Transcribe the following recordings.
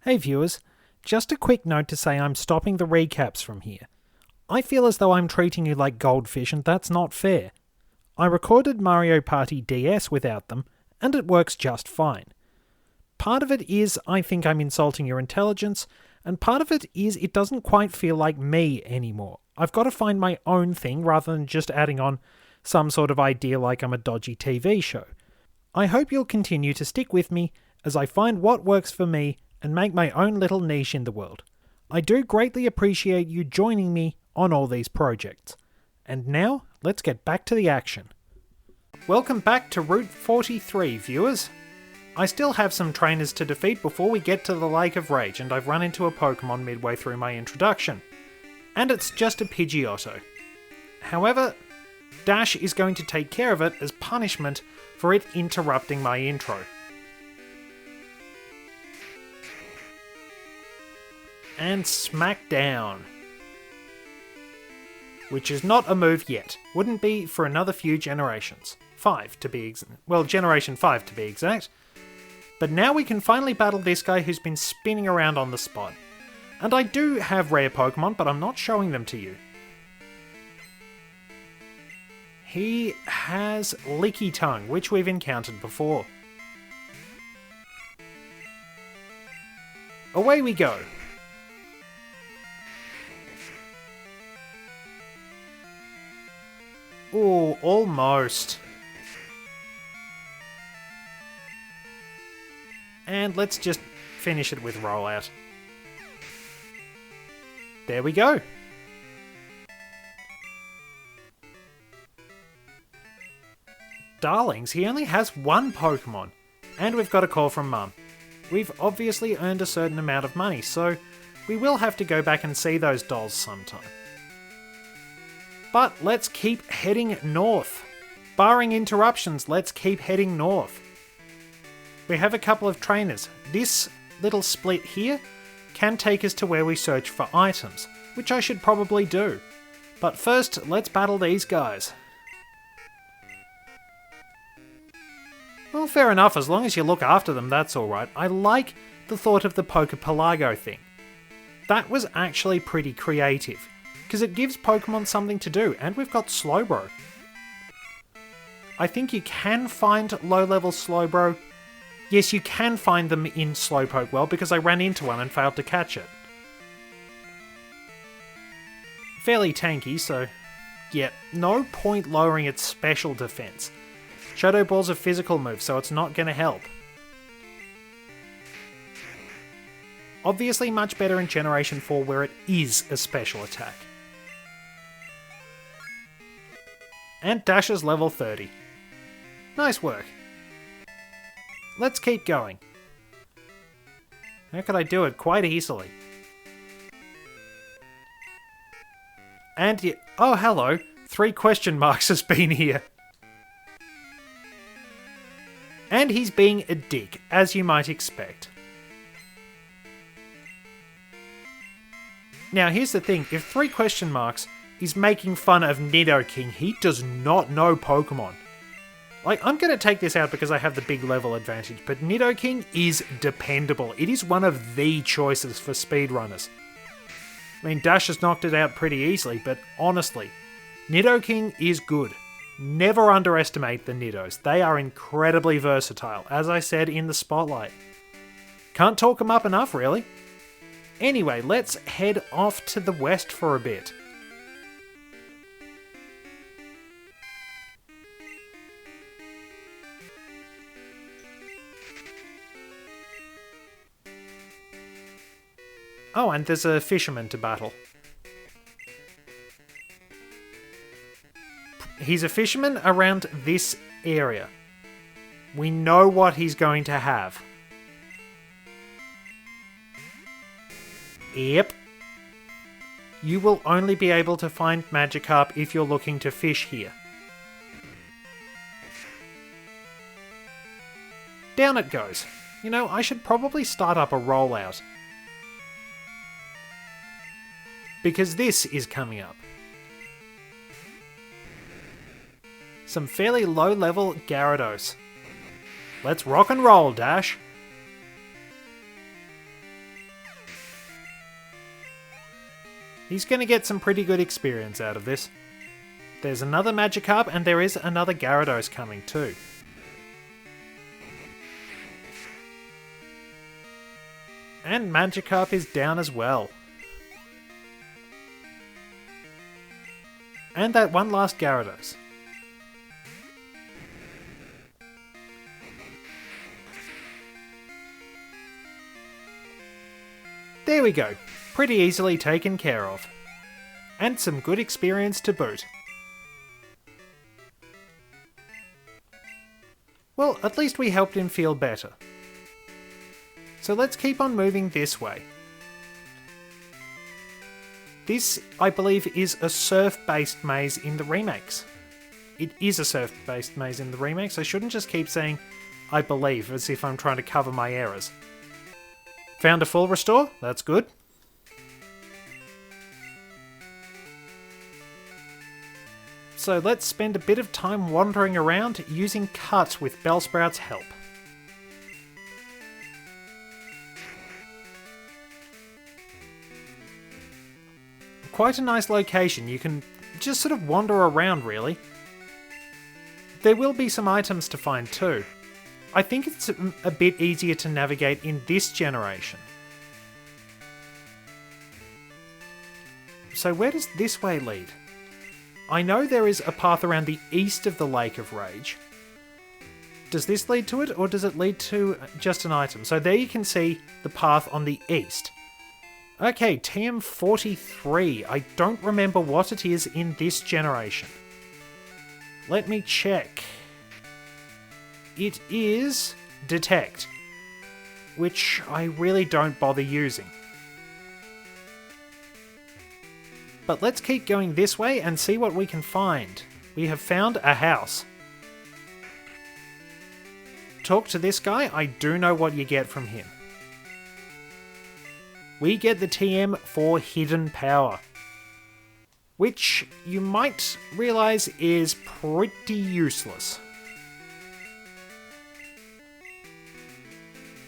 Hey viewers, just a quick note to say I'm stopping the recaps from here. I feel as though I'm treating you like goldfish and that's not fair. I recorded Mario Party DS without them, and it works just fine. Part of it is I think I'm insulting your intelligence, and part of it is it doesn't quite feel like me anymore. I've got to find my own thing rather than just adding on some sort of idea like I'm a dodgy TV show. I hope you'll continue to stick with me as I find what works for me and make my own little niche in the world. I do greatly appreciate you joining me on all these projects. And now, let's get back to the action. Welcome back to Route 43, viewers. I still have some trainers to defeat before we get to the Lake of Rage, and I've run into a Pokemon midway through my introduction. And it's just a Pidgeotto. However, Dash is going to take care of it as punishment for it interrupting my intro. And smack down. Which is not a move yet. Wouldn't be for another few generations. 5 to be generation 5 to be exact. But now we can finally battle this guy who's been spinning around on the spot. And I do have rare Pokemon, but I'm not showing them to you. He has Licky Tongue, which we've encountered before. Away we go. Ooh, almost. And let's just finish it with rollout. There we go. Darlings, he only has one Pokemon. And we've got a call from Mum. We've obviously earned a certain amount of money, so we will have to go back and see those dolls sometime. But let's keep heading north. Barring interruptions, let's keep heading north. We have a couple of trainers. This little split here can take us to where we search for items, which I should probably do. But first, let's battle these guys. Well, fair enough, as long as you look after them, that's alright. I like the thought of the Pokepelago thing. That was actually pretty creative, because it gives Pokemon something to do, and we've got Slowbro. I think you can find low-level Slowbro. Yes, you can find them in Slowpoke World, because I ran into one and failed to catch it. Fairly tanky, so yeah, no point lowering its special defense. Shadow Ball's a physical move, so it's not going to help. Obviously much better in Generation 4 where it is a special attack. And Dash is level 30. Nice work. Let's keep going. How could I do it? Quite easily. And oh hello, 3 question marks has been here. And he's being a dick, as you might expect. Now here's the thing, if 3 question marks is making fun of Nidoking, he does not know Pokemon. Like, I'm going to take this out because I have the big level advantage, but Nidoking is dependable. It is one of the choices for speedrunners. I mean, Dash has knocked it out pretty easily, but honestly, Nidoking is good. Never underestimate the Nidos. They are incredibly versatile, as I said in the spotlight. Can't talk them up enough, really. Anyway, let's head off to the west for a bit. Oh, and there's a fisherman to battle. He's a fisherman around this area. We know what he's going to have. Yep. You will only be able to find Magikarp if you're looking to fish here. Down it goes. You know, I should probably start up a rollout. Because this is coming up. Some fairly low-level Gyarados. Let's rock and roll, Dash. He's going to get some pretty good experience out of this. There's another Magikarp, and there is another Gyarados coming too. And Magikarp is down as well. And that one last Gyarados. There we go. Pretty easily taken care of. And some good experience to boot. Well, at least we helped him feel better. So let's keep on moving this way. This, I believe, is a surf-based maze in the remakes. It is a surf-based maze in the remakes. I shouldn't just keep saying I believe as if I'm trying to cover my errors. Found a full restore? That's good. So let's spend a bit of time wandering around using Cut with Bellsprout's help. Quite a nice location. You can just sort of wander around, really. There will be some items to find too. I think it's a bit easier to navigate in this generation. So where does this way lead? I know there is a path around the east of the Lake of Rage. Does this lead to it, or does it lead to just an item? So there you can see the path on the east. Okay, TM43. I don't remember what it is in this generation. Let me check. It is Detect, which I really don't bother using. But let's keep going this way and see what we can find. We have found a house. Talk to this guy, I do know what you get from him. We get the TM for Hidden Power, which you might realise is pretty useless.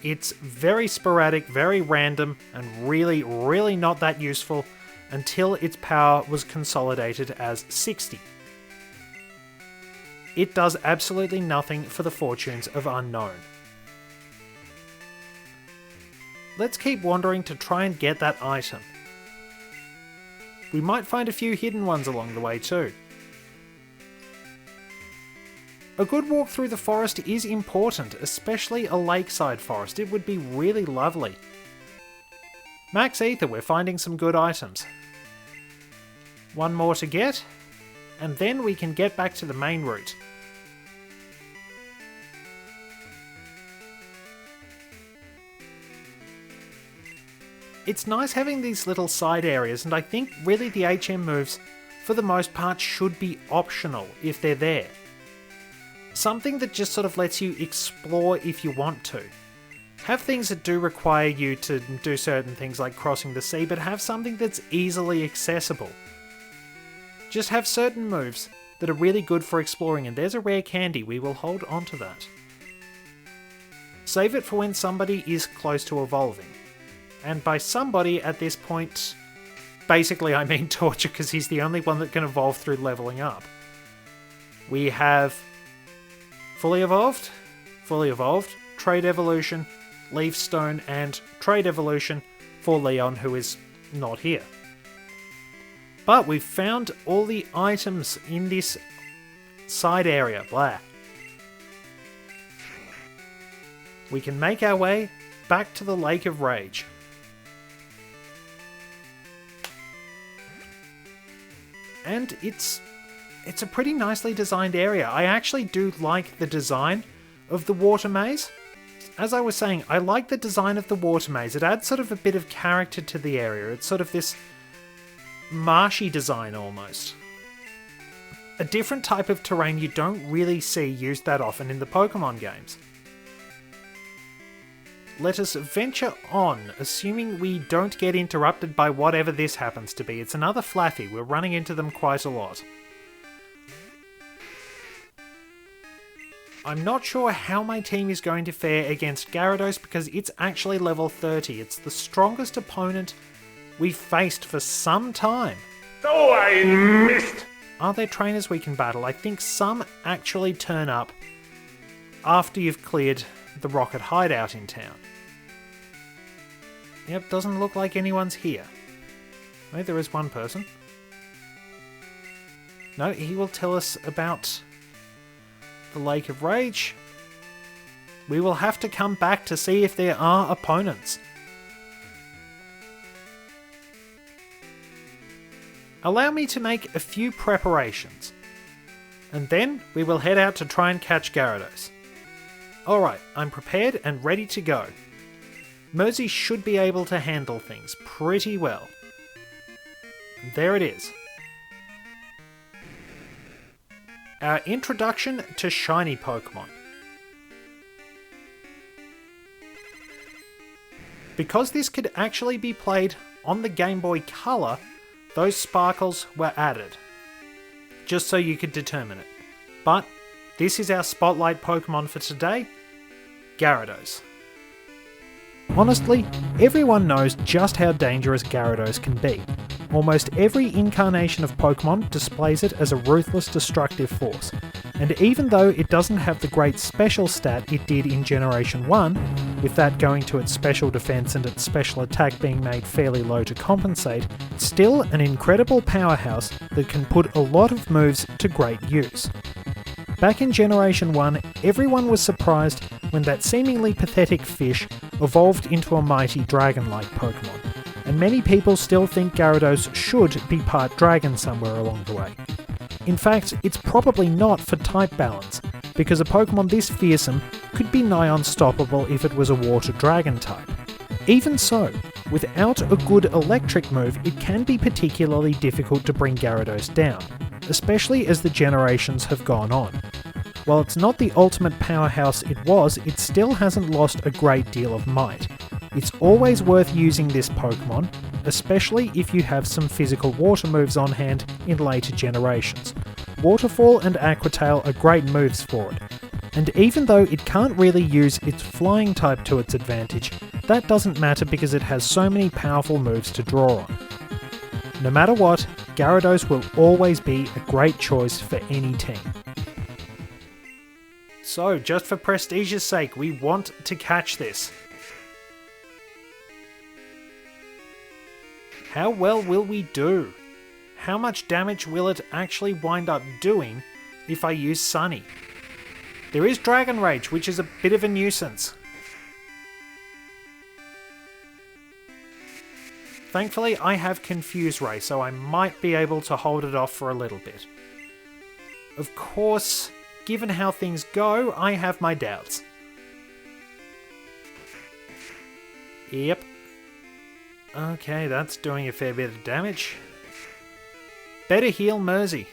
It's very sporadic, very random, and really, really not that useful until its power was consolidated as 60. It does absolutely nothing for the fortunes of Unknown. Let's keep wandering to try and get that item. We might find a few hidden ones along the way too. A good walk through the forest is important, especially a lakeside forest. It would be really lovely. Max Ether, we're finding some good items. One more to get, and then we can get back to the main route. It's nice having these little side areas, and I think really the HM moves, for the most part, should be optional if they're there. Something that just sort of lets you explore if you want to. Have things that do require you to do certain things like crossing the sea, but have something that's easily accessible. Just have certain moves that are really good for exploring, and there's a rare candy, we will hold on to that. Save it for when somebody is close to evolving. And by somebody at this point, basically I mean Torture, because he's the only one that can evolve through leveling up. We have Fully Evolved, Trade Evolution, Leaf Stone, and Trade Evolution for Leon, who is not here. But we've found all the items in this side area. Blah. We can make our way back to the Lake of Rage. And it's a pretty nicely designed area. I actually do like the design of the water maze. As I was saying, I like the design of the water maze. It adds sort of a bit of character to the area. It's sort of this marshy design almost. A different type of terrain you don't really see used that often in the Pokemon games. Let us venture on, assuming we don't get interrupted by whatever this happens to be. It's another Flaffy. We're running into them quite a lot. I'm not sure how my team is going to fare against Gyarados because it's actually level 30. It's the strongest opponent we've faced for some time. Oh, I missed! Are there trainers we can battle? I think some actually turn up after you've cleared the rocket hideout in town. Yep, doesn't look like anyone's here. Maybe there is one person. No, he will tell us about the Lake of Rage. We will have to come back to see if there are opponents. Allow me to make a few preparations, and then we will head out to try and catch Gyarados. Alright, I'm prepared and ready to go. Mersey should be able to handle things pretty well. And there it is. Our introduction to shiny Pokemon. Because this could actually be played on the Game Boy Color, those sparkles were added, just so you could determine it. But this is our spotlight Pokemon for today, Gyarados. Honestly, everyone knows just how dangerous Gyarados can be. Almost every incarnation of Pokemon displays it as a ruthless, destructive force, and even though it doesn't have the great special stat it did in Generation 1, with that going to its special defense and its special attack being made fairly low to compensate, it's still an incredible powerhouse that can put a lot of moves to great use. Back in Generation 1, everyone was surprised when that seemingly pathetic fish evolved into a mighty dragon-like Pokemon, and many people still think Gyarados should be part dragon somewhere along the way. In fact, it's probably not for type balance, because a Pokemon this fearsome could be nigh unstoppable if it was a water dragon type. Even so, without a good electric move, it can be particularly difficult to bring Gyarados down, especially as the generations have gone on. While it's not the ultimate powerhouse it was, it still hasn't lost a great deal of might. It's always worth using this Pokemon, especially if you have some physical water moves on hand in later generations. Waterfall and Aqua Tail are great moves for it, and even though it can't really use its flying type to its advantage, that doesn't matter because it has so many powerful moves to draw on. No matter what, Gyarados will always be a great choice for any team. So, just for prestige's sake, we want to catch this. How well will we do? How much damage will it actually wind up doing if I use Sunny? There is Dragon Rage, which is a bit of a nuisance. Thankfully, I have Confuse Ray, so I might be able to hold it off for a little bit. Of course, given how things go, I have my doubts. Yep. Okay, that's doing a fair bit of damage. Better heal Mersey.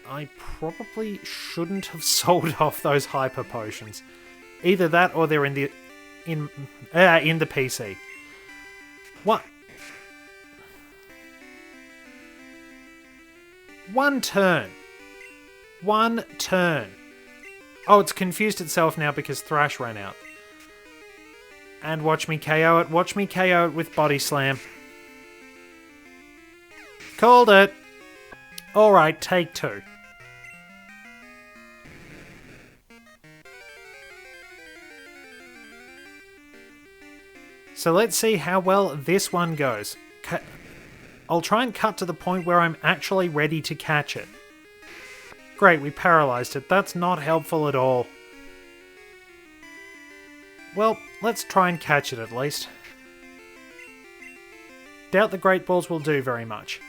I probably shouldn't have sold off those hyper potions. Either that or they're in the PC. What? One turn. One turn. Oh, it's confused itself now because Thrash ran out. And watch me KO it. Watch me KO it with Body Slam. Called it. Alright, take two. So let's see how well this one goes. I'll try and cut to the point where I'm actually ready to catch it. Great, we paralysed it. That's not helpful at all. Well, let's try and catch it at least. Doubt the Great Balls will do very much.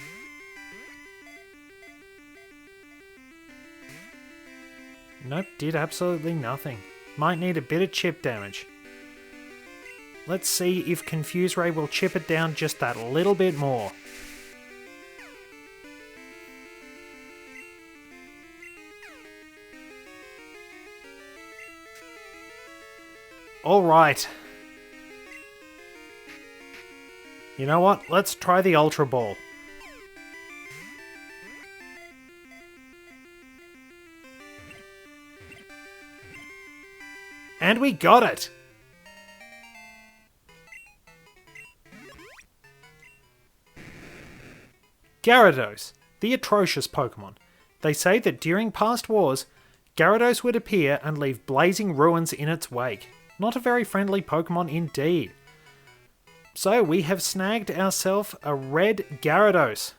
Nope, did absolutely nothing. Might need a bit of chip damage. Let's see if Confuse Ray will chip it down just that little bit more. Alright. You know what? Let's try the Ultra Ball. And we got it! Gyarados, the atrocious Pokemon. They say that during past wars, Gyarados would appear and leave blazing ruins in its wake. Not a very friendly Pokemon indeed. So we have snagged ourselves a red Gyarados.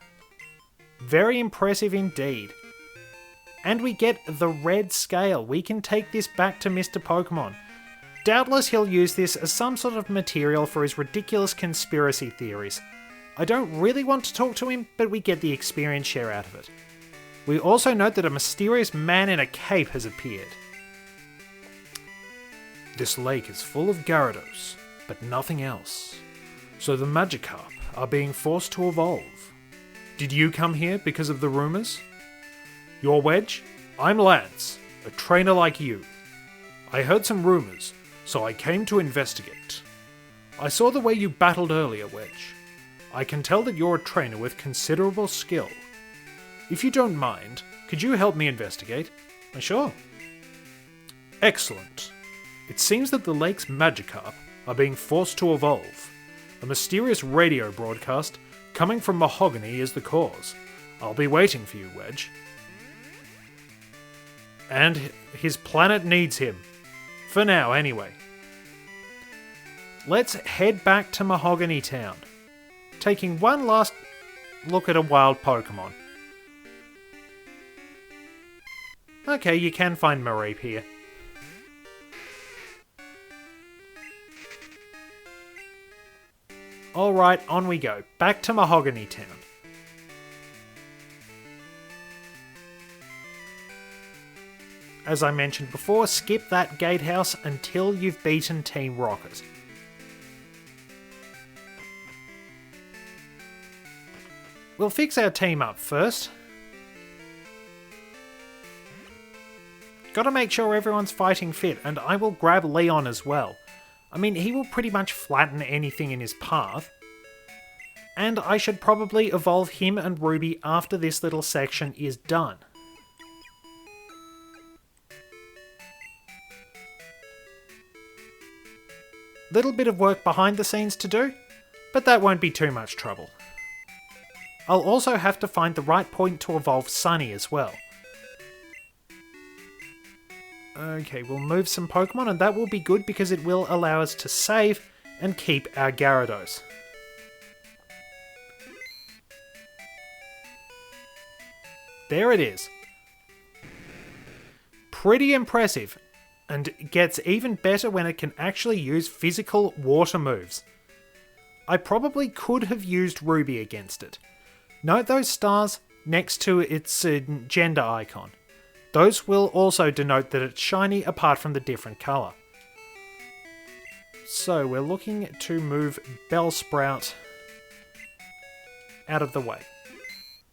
Very impressive indeed. And we get the red scale. We can take this back to Mr. Pokemon. Doubtless he'll use this as some sort of material for his ridiculous conspiracy theories. I don't really want to talk to him, but we get the experience share out of it. We also note that a mysterious man in a cape has appeared. This lake is full of Gyarados, but nothing else. So the Magikarp are being forced to evolve. Did you come here because of the rumours? You're Wedge? I'm Lance, a trainer like you. I heard some rumours, so I came to investigate. I saw the way you battled earlier, Wedge. I can tell that you're a trainer with considerable skill. If you don't mind, could you help me investigate? Sure. Excellent. It seems that the lake's Magikarp are being forced to evolve. A mysterious radio broadcast coming from Mahogany is the cause. I'll be waiting for you, Wedge. And his planet needs him. For now, anyway. Let's head back to Mahogany Town, taking one last look at a wild Pokemon. Okay, you can find Mareep here. Alright, on we go. Back to Mahogany Town. As I mentioned before, skip that gatehouse until you've beaten Team Rocket. We'll fix our team up first. Gotta make sure everyone's fighting fit, and I will grab Leon as well. I mean, he will pretty much flatten anything in his path. And I should probably evolve him and Ruby after this little section is done. Little bit of work behind the scenes to do, but that won't be too much trouble. I'll also have to find the right point to evolve Sunny as well. Okay, we'll move some Pokemon, and that will be good because it will allow us to save and keep our Gyarados. There it is. Pretty impressive, and gets even better when it can actually use physical water moves. I probably could have used Ruby against it. Note those stars next to its gender icon. Those will also denote that it's shiny apart from the different colour. So we're looking to move Bellsprout out of the way.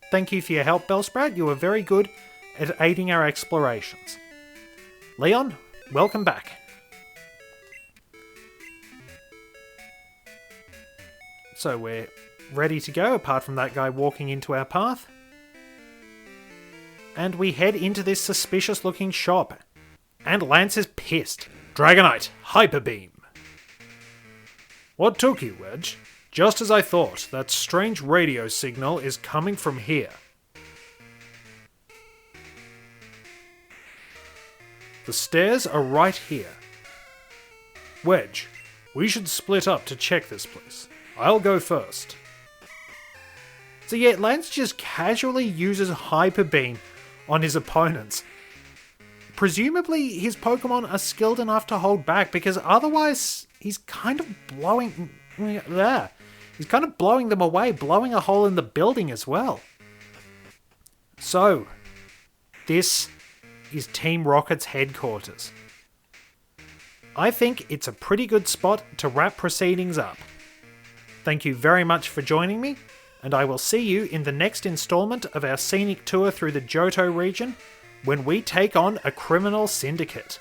Thank you for your help, Bellsprout. You were very good at aiding our explorations. Leon, welcome back. So we're ready to go, apart from that guy walking into our path. And we head into this suspicious looking shop. And Lance is pissed. Dragonite, Hyper Beam. What took you, Wedge? Just as I thought, that strange radio signal is coming from here. The stairs are right here. Wedge, we should split up to check this place. I'll go first. So yeah, Lance just casually uses Hyper Beam on his opponents. Presumably his Pokemon are skilled enough to hold back, because otherwise he's kind of blowing... there. He's kind of blowing them away, blowing a hole in the building as well. So, this is Team Rocket's headquarters. I think it's a pretty good spot to wrap proceedings up. Thank you very much for joining me, and I will see you in the next installment of our scenic tour through the Johto region when we take on a criminal syndicate.